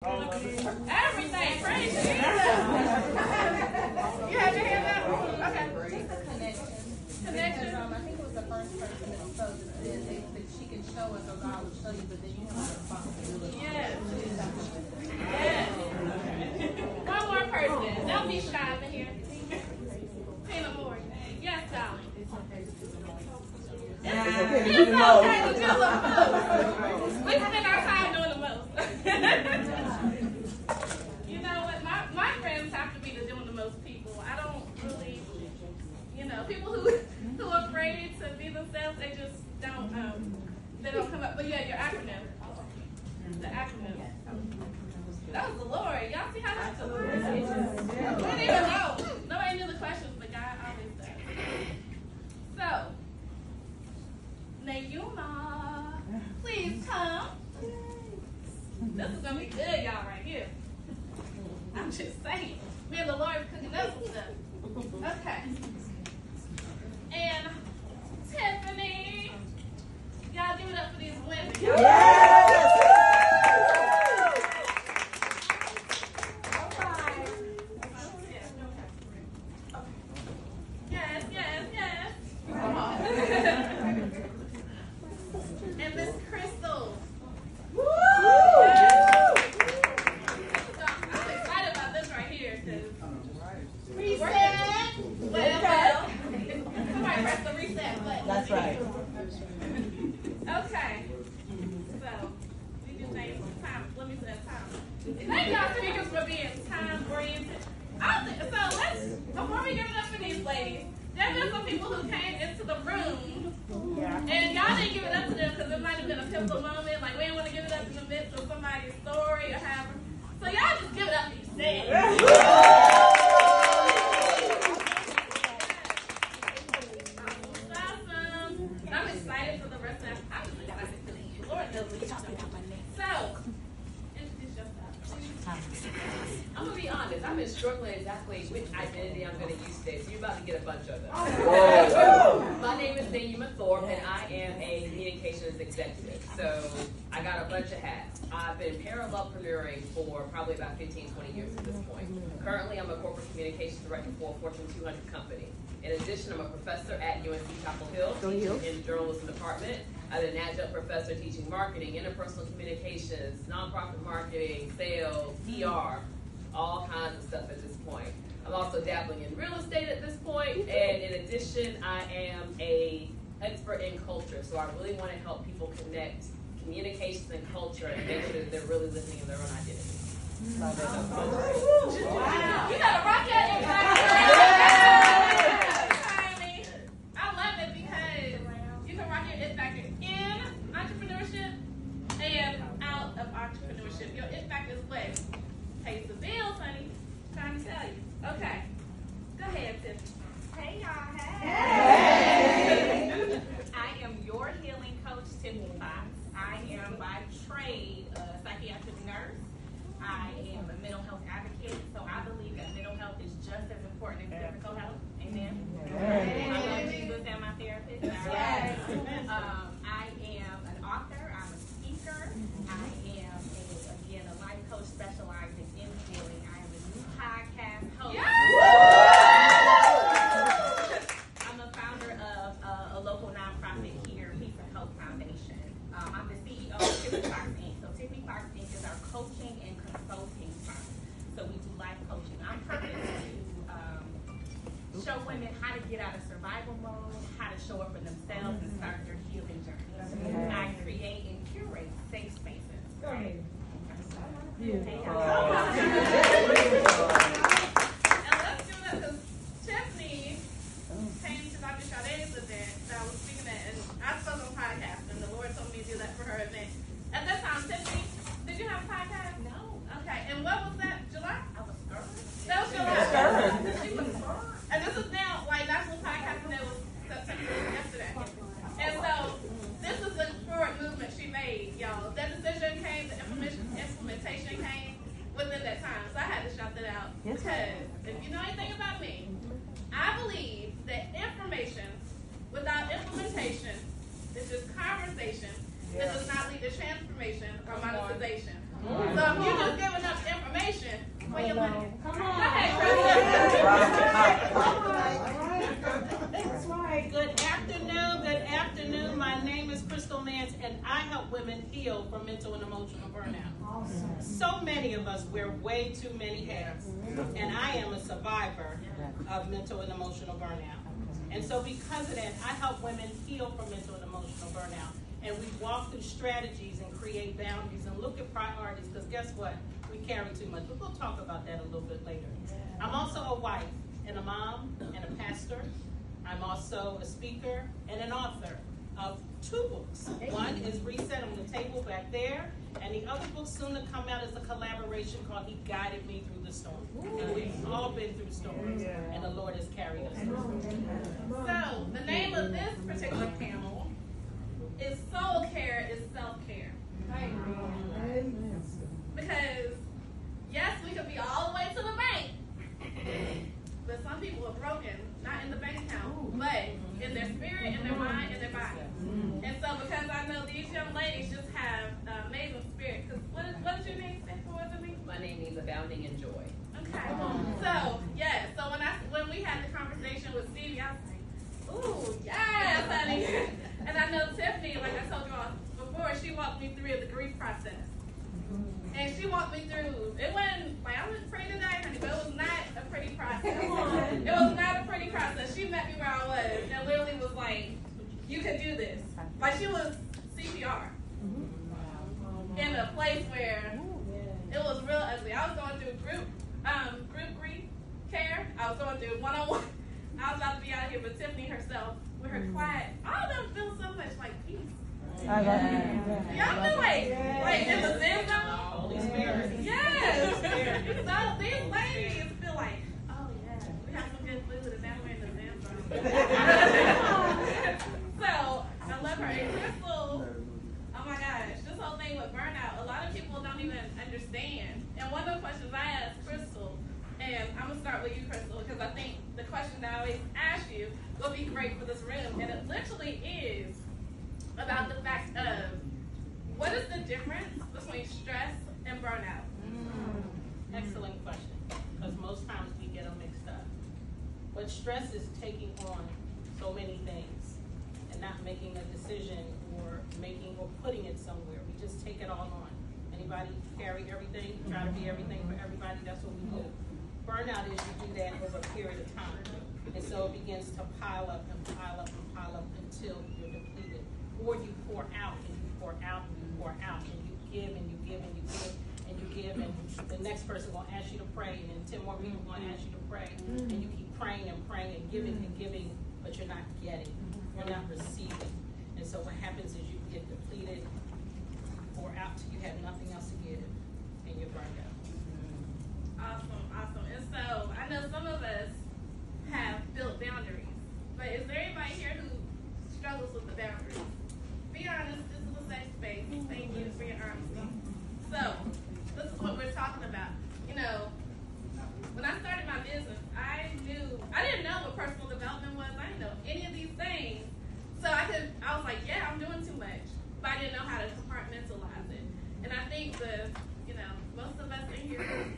Everything, praise Jesus. You have your hand up? Okay. Just a connection. Connection. Because, I think it was the first person that spoke that said that she can show us or God will show you, but then you have a responsibility. Yes. Yes. One more person. Don't be shy up in here. Tina Moore. Yes, darling. It's okay to do the most. We spend our time doing the most. You know what? My friends have to be the doing the most people. I don't really, people who are afraid to be themselves, they just don't, they don't come up. But yeah, your acronym. The acronym. That was the Lord. Y'all see how that's the Lord? We didn't even know. Nobody knew the questions, but God always does. So, Nayuma, please come. This is going to be good, y'all, right here. I'm just saying. Me and the Lord is cooking up some stuff. Okay. And Tiffany, y'all give it up for these women. Yes, yes, yes. Come on. And Miss Crystal. Woo! I'm excited about this right here because reset. Well. Somebody press the reset button. That's right. Okay. So we do things time. Let me say time. Thank y'all speakers for being time oriented. So let's, before we give it up for these ladies, there been some people who came into the room and y'all didn't give it up to them because it might have been a pivotal moment. Like we didn't want to give it up in the midst of somebody's story or however. So y'all just give it up for yourselves. Awesome. I'm excited for the rest of that. I'm excited for the Lord knows what you're talking about. So, introduce yourself. I'm going to be honest. I've been struggling exactly which identity I'm going to use today. So you're about to get a bunch of them. My name is Nayuma Thorpe, and I am a communications executive. So I got a bunch of hats. I've been parallelpreneuring for probably about 15, 20 years at this point. Currently, I'm a corporate communications director for a Fortune 200 company. In addition, I'm a professor at UNC Chapel Hill, teaching in the journalism department. I'm an adjunct professor teaching marketing, interpersonal communications, nonprofit marketing, sales, PR, all kinds of stuff at this point. I'm also dabbling in real estate at this point, and in addition, I am an expert in culture, so I really want to help people connect communications and culture and make sure that they're really living in their own identity. Wow. You got a rocket in your I love it because you can rock your it factor in entrepreneurship and out of entrepreneurship. Your it factor is what pays the bills, honey. Trying to tell you. Okay. Go ahead, Tiffany. Hey, y'all. Hey. I am your healing coach, Tiffany Fox. I am by trade a psychiatric nurse. I am a mental health advocate, so I believe that mental health is just as important as physical health. Amen. I love Jesus and my therapist. Yes. I am an author. I'm a speaker. I am, again, a life coach specializing in healing. I am a new podcast host. Yes. I'm the founder of a local nonprofit here, Peace and Hope Foundation. I'm the CEO of Tiffany Fox Inc. So Tiffany Fox Inc. is our coaching and consulting firm. So we do life coaching. I'm purposed to show women how to get out of survival mode, how to show up for themselves and start their healing journey. I create and curate safe spaces. Right? And let's do that because Tiffany came to Dr. Sade's event that I was speaking at, and I spoke on podcast, and the Lord told me to do that for her event. At that time, Tiffany, did you have a podcast? No. Okay, and what was that? July? I was scared. That was July. She was scared. And this is now, like, National Podcasting Day was September yesterday. And so, this is the forward movement she made, y'all. That decision came, the implementation came within that time. So I had to shout that out. Because if you know anything about me, I believe that information without implementation is just conversation that does not lead to transformation or monetization. So if you're just giving up information for your money, Come go on. ahead, That's right. Good afternoon. Good afternoon. My name is Crystal Mance, and I help women heal from mental and emotional burnout. Awesome. So many of us wear way too many hats, and I am a survivor of mental and emotional burnout. And so because of that, I help women heal from mental and emotional burnout. And we walk through strategies and create boundaries and look at priorities, because guess what? We carry too much. But we'll talk about that a little bit later. I'm also a wife and a mom and a pastor. I'm also a speaker and an author of 2 books. One is Reset on the Table back there, and the other book soon to come out is a collaboration called He Guided Me Through the Storm. And we've all been through storms, and the Lord has carried us through. So the name of this particular panel is Soul Care is Self-Care. Because yes, we could be all the way to the bank, but some people are broken, not in the bank account, but in their spirit, in their mind, in their body. And so because I know these young ladies just have amazing spirit, because what did your name stand for? Was it me? My name means abounding in joy. Okay. So yeah, so when we had the conversation with Stevie, I was like, ooh, yes, honey. And I know Tiffany, like I told you all before, she walked me through the grief process. And she walked me through, it wasn't, like I wouldn't pray today, honey, but it was not a pretty process. It was not a pretty process. She met me where I was and literally was like, you can do this. Like she was CPR. In a place where it was real ugly. I was going through group grief care. I was going through one-on-one. I was about to be out here with Tiffany herself, with her quiet. All of them feel so much like peace. Y'all feel like in the Zen zone? Holy Spirit. Yes. So these ladies feel like, oh yeah, we have some good food and now we're in the Zen zone. So I love her. And Crystal, oh my gosh, this whole thing with burnout, a lot of people don't even understand. And one of the questions I asked Crystal, and I'm going to start with you, Crystal, because I think the question that I always ask you will be great for this room. And it literally is about the fact of what is the difference between stress and burnout? Excellent question, because most times we get them mixed up. But stress is taking on so many things and not making a decision or putting it somewhere. We just take it all on. Anybody carry everything, try to be everything for everybody? That's what we do. Burnout is you do that over a period of time. And so it begins to pile up and pile up and pile up until you're depleted. Or you pour out and you pour out and you pour out and you give and you give and you give and you give, and the next person going to ask you to pray, and then 10 more people going to ask you to pray, and you keep praying and praying and giving, but you're not getting, you're not receiving. And so what happens is you get depleted, pour out till you have nothing else to give, and you're burned out. Awesome, awesome. And so I know some of us have built boundaries, but is there anybody here who struggles with the boundaries? Be honest, this is a safe space. Thank you for your honesty. So, this is what we're talking about. You know, when I started my business, I didn't know what personal development was. I didn't know any of these things. So I was like, yeah, I'm doing too much. But I didn't know how to compartmentalize it. And I think most of us in here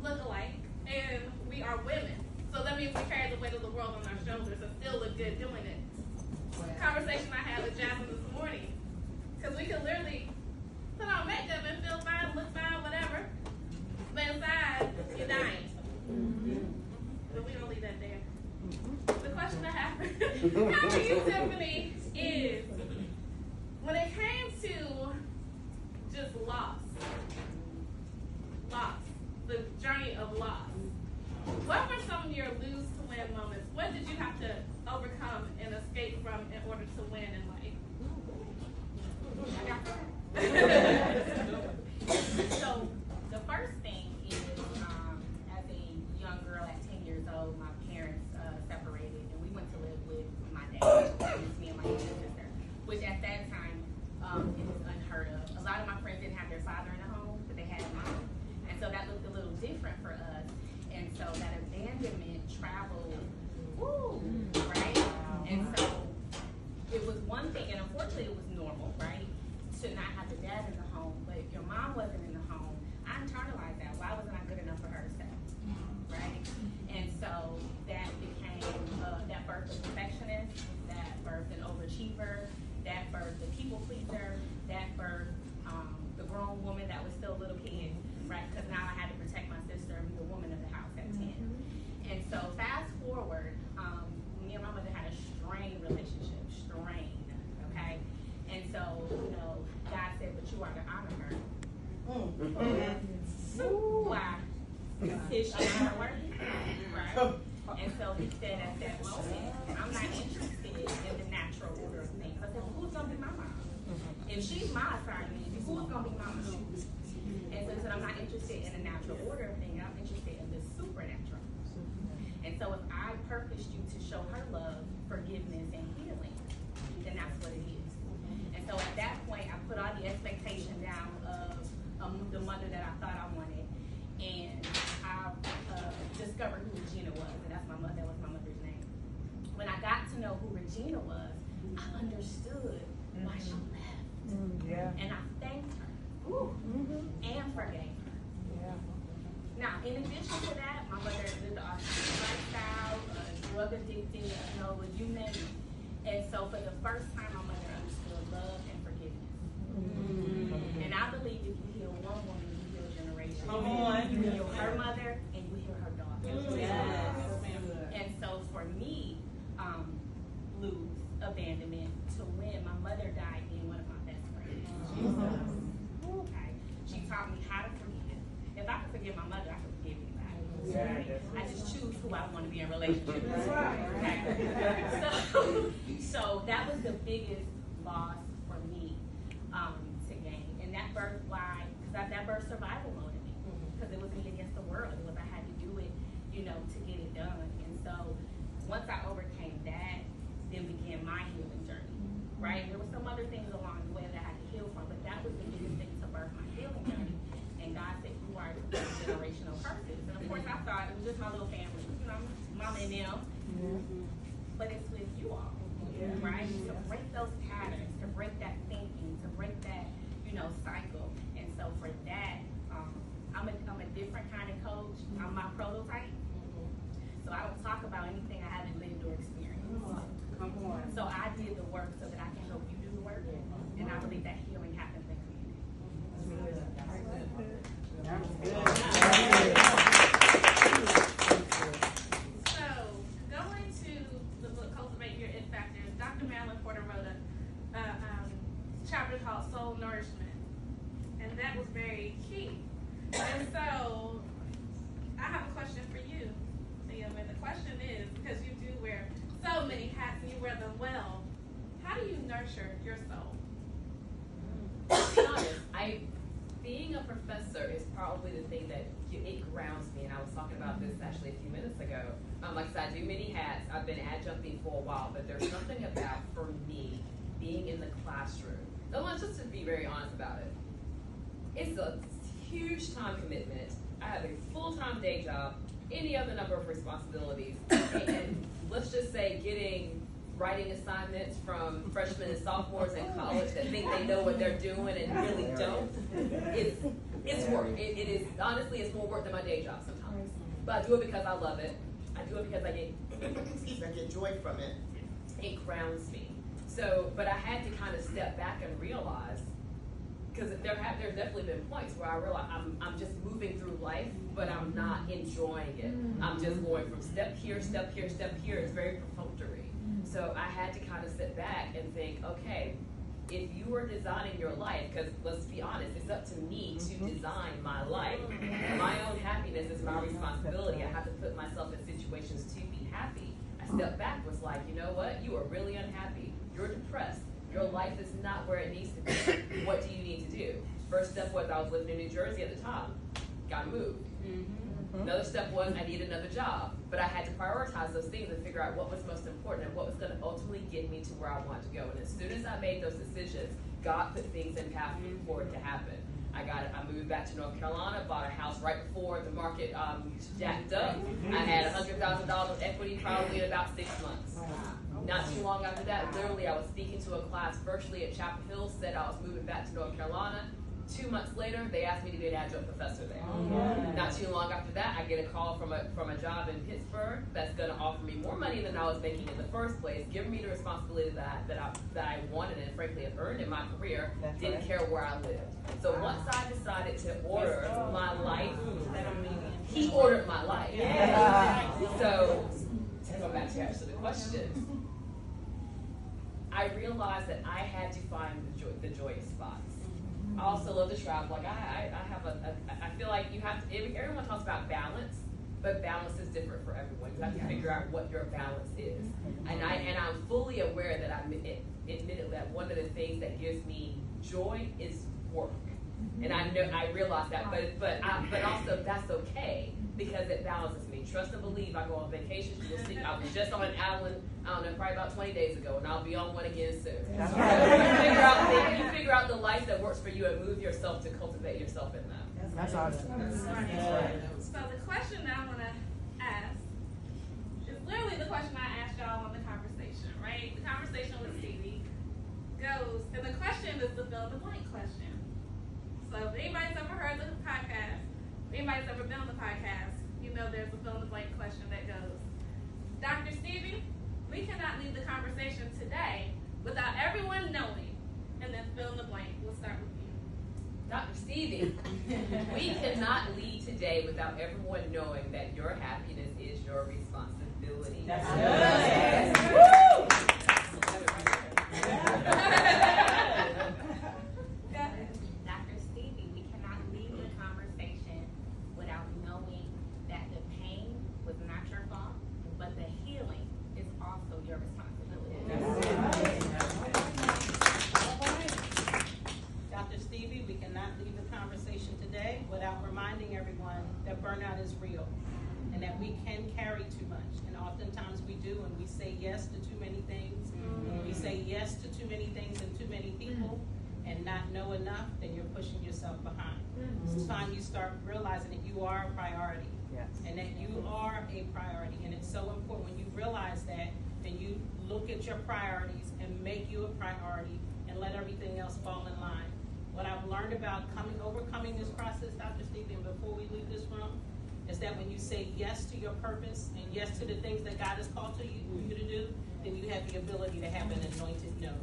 look alike, and we are women. So that means we carry the weight of the world on our shoulders and still look good doing it. Conversation I had with Jasmine this morning, because we can literally put on makeup and feel fine, look fine, whatever, but inside you're dying. But we don't leave that there. The question I have for you, Tiffany, is when it came to just loss, the journey of loss, what were some of your lose to win moments? What did you have to overcome and escape from in order to win in life? So the first thing is, as a young girl at 10 years old, my parents separated, and we went to live with my dad. It was me and my younger sister, which at that time it was unheard of. A lot of my friends didn't have their father in the home, but they had a mom, and so that looked a little different for us. And so that abandonment traveled, right? And so it was one thing, and unfortunately it was normal, right, to not have the dad in the home, but if your mom wasn't in the his shoulder working, right? And so he said at that moment, I'm not interested in the natural order of things. I said, well, who's gonna be my mom? If she's my assignment, who's gonna be my mom? And so he said, I'm not interested in the natural order of things. I'm interested in the supernatural. And so if I purposed you to show her love, forgiveness, and healing, then that's what it is. And so at that point, I put all the expectation down of the mother that I thought I wanted, and I discovered who Regina was, and that's my mother. That was my mother's name. When I got to know who Regina was, I understood why she left, and I thanked her and forgave her. Now, in addition to that, my mother lived an autistic lifestyle, drug addicted, you name it. And so for the first time, my mother understood love and forgiveness. And I believe if you heal one woman, you heal a generation. Come on. You heal her mother and you heal her daughter. And so for me, lose abandonment to when my mother died being one of my best friends. Okay. She taught me how to forgive. If I could forgive my mother, I could forgive anybody. I just choose who I want to be in relationship with. Okay. So that was the biggest loss for me to gain. And that birthed that birthed survival mode in me. Because it was me against the world. It was I had to do it, to get it done. And so once I overcame that, then began my healing journey. Right? There were some other things along the way that I had to heal from, but that was the biggest thing to birth my healing journey. And God said, you are generational curses. And of course, I thought it was just my little family, mama and them. But it's with you all, right? To break those patterns, to break that thinking, to break that, cycle. And so for that, I'm a different kind of coach. I'm my prototype. So I don't talk about anything I haven't lived or experienced. Come on. So I did the work so that I can help you do the work. And I believe that healing happens in community. So, going to the book Cultivate Your It Factor, Dr. Madeline Porter wrote a chapter called Soul Nourishment, and that was very key. And so, I have a question for you, Liam, and the question is, because you do wear so many hats and you wear them well, how do you nurture your soul? To be honest, being a professor is probably the thing that it grounds me, and I was talking about this actually a few minutes ago. Like I said, I do many hats. I've been adjuncting for a while, but there's something about, for me, being in the classroom. So let's just to be very honest about it. It's a huge time commitment. I have a full-time day job, any other number of responsibilities, and let's just say writing assignments from freshmen and sophomores in college that think they know what they're doing and really don't. It's work. It is, honestly, it's more work than my day job sometimes. But I do it because I love it. I do it because I get joy from it. It grounds me. So, but I had to kind of step back and realize, because there's definitely been points where I realize I'm just moving through life, but I'm not enjoying it. I'm just going from step here, step here, step here. It's very perfunctory. So I had to kind of sit back and think, okay, if you are designing your life, because let's be honest, it's up to me to design my life. My own happiness is my responsibility. I have to put myself in situations to be happy. I stepped back, was like, you know what? You are really unhappy. You're depressed. Your life is not where it needs to be. What do you need to do? First step was I was living in New Jersey at the time. Got moved. Another step was I needed another job. But I had to prioritize those things and figure out what was most important and what was going to ultimately get me to where I wanted to go. And as soon as I made those decisions, God put things in path for it to happen. I moved back to North Carolina, bought a house right before the market jacked up. I had $100,000 equity probably in about 6 months. Not too long after that, literally I was speaking to a class virtually at Chapel Hill, said I was moving back to North Carolina. 2 months later, they asked me to be an adjunct professor there. Not too long after that, I get a call from a job in Pittsburgh that's going to offer me more money than I was making in the first place, giving me the responsibility that I wanted and frankly have earned in my career. Didn't care where I lived. So once I decided to order my life, he ordered my life. So to go back to answer the question, I realized that I had to find the joyous spots. I also love to travel. Like I feel like you have to, everyone talks about balance, but balance is different for everyone. You have to figure out what your balance is. And I'm fully aware that admitted that one of the things that gives me joy is work. And I realize that, but also that's okay because it balances me. Trust and believe. I go on vacations. You'll see. I was just on an island, I don't know, probably about 20 days ago, and I'll be on one again soon. You figure out the life that works for you and move yourself to cultivate yourself in that. That's awesome. So the question that I want to ask is literally the question I asked y'all on the conversation, right? The conversation with Stevie goes, and the question is the fill in the blank question. So if anybody's ever heard the podcast, if anybody's ever been on the podcast, you know there's a fill in the blank question that goes, Dr. Stevie, we cannot leave the conversation today without everyone knowing, and then fill in the blank. We'll start with you. Dr. Stevie, we cannot leave today without everyone knowing that your happiness is your responsibility. That's good. Woo! Dr. Stevie, we cannot leave the conversation without knowing that the pain was not your fault, but the healing is also your responsibility. Dr. Stevie, we cannot leave the conversation today without reminding everyone that burnout is real and that we can carry too much. And oftentimes we do, and we say yes to too many things. When we say yes to too many things and too many people and not know enough, then you're pushing yourself behind. It's time you start realizing that you are a priority. Yes. And that you are a priority. And it's so important when you realize that, then you look at your priorities and make you a priority and let everything else fall in line. What I've learned about overcoming this process, Dr. Stevie, and before we leave this room, is that when you say yes to your purpose and yes to the things that God has called to you to do, then you have the ability to have an anointed no.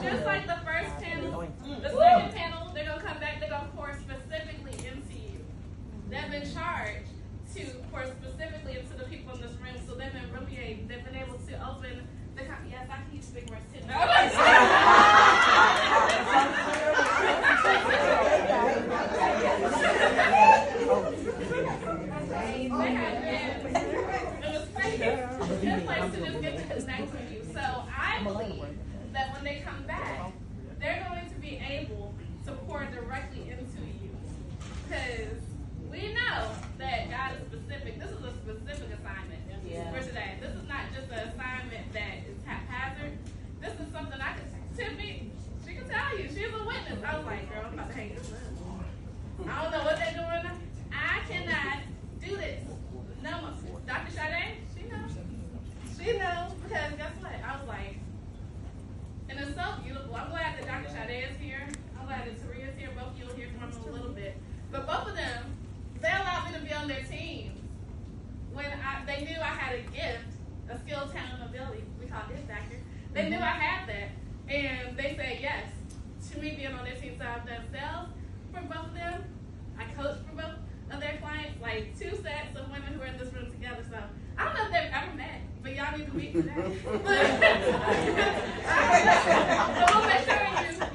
Just like the first panel, the second panel, they're going to come back, they're going to pour specifically into you. They've been charged to pour specifically into the people in this room, so they've been able to open the, yes, I can use big words too. They have been, it was great. Good place to just get to connect with you. So I believe that when they come back, they're going to be able to pour directly into you. Because we know that God is specific. This is a specific assignment for today. This is not just an assignment that is haphazard. This is something I could, Tiffany, she can tell you. She's a witness. I was like, girl, I'm about to hang this up. I don't know what they're doing. I cannot do this. No, Dr. Sade, she knows. She knows because guess what? I was like, and it's so beautiful. I'm glad that Dr. Sade is here. I'm glad that Taria is here. Both of you will hear from them in a little bit. But both of them, they allowed me to be on their team when they knew I had a gift, a skill, talent, ability. We call it factor. They knew I had that, and they said yes to me being on their team. So I've done sales for both of them. I coach for both of their clients, like 2 sets of women who are in this room together. So I don't know if they've ever met, but y'all need to meet today. So we'll make sure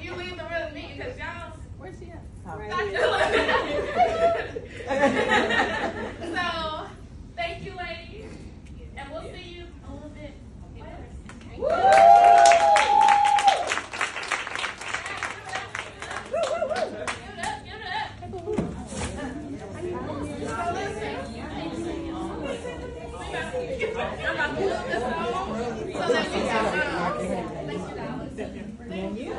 you leave the room meeting because y'all. Where's she at? So thank you, ladies, and we'll see you a little bit later. Thank you. Thank you.